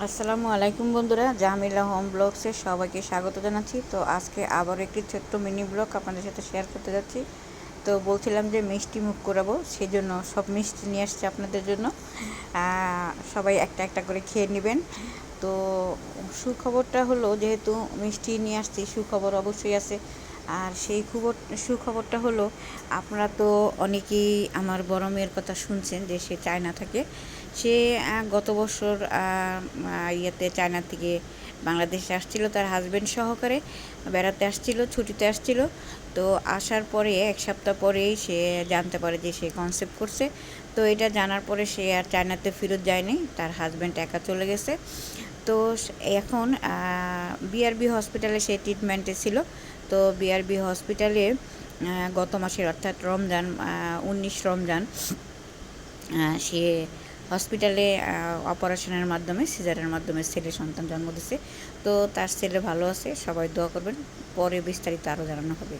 আসসালামু আলাইকুম বন্ধুরা, জামিলা হোম ব্লগসে সবাইকে স্বাগত জানাচ্ছি। তো আজকে আবার একটি ছোট্ট মিনি ব্লগ আপনাদের সাথে শেয়ার করতে যাচ্ছি। তো বলছিলাম যে মিষ্টি মুখ করাবো, সেই জন্য সব মিষ্টি নিয়ে আসছি আপনাদের জন্য। সবাই একটা একটা করে খেয়ে নেবেন। তো সুখবরটা হলো, যেহেতু মিষ্টি নিয়ে আসছি, সুখবর অবশ্যই আছে। আর সেই সুখবরটা হলো, আপনারা তো অনেকেই আমার বড় মেয়ের কথা শুনছেন যে সে চায়না থাকে। সে গত বছর ইয়েতে চায়না থেকে বাংলাদেশে আসছিল তার হাজব্যান্ড সহকারে, বেড়াতে আসছিল, ছুটিতে আসছিল। তো আসার পরে এক সপ্তাহ পরেই সে জানতে পারে যে সে কনসেপ্ট করছে। তো এটা জানার পরে সে আর চায়নাতে ফেরত যায়নি, তার হাজব্যান্ড একা চলে গেছে। তো এখন বিআরবি হসপিটালে সে ট্রিটমেন্টে ছিল। তো বিআরবি হসপিটালে গত মাসের, অর্থাৎ রমজান, 19 রমজান, সে হসপিটালে অপারেশনের মাধ্যমে, সিজারের মাধ্যমে ছেলে সন্তান জন্ম দিছে। তো তার ছেলে ভালো আছে, সবাই দোয়া করবেন। পরে বিস্তারিত আরও জানানো হবে।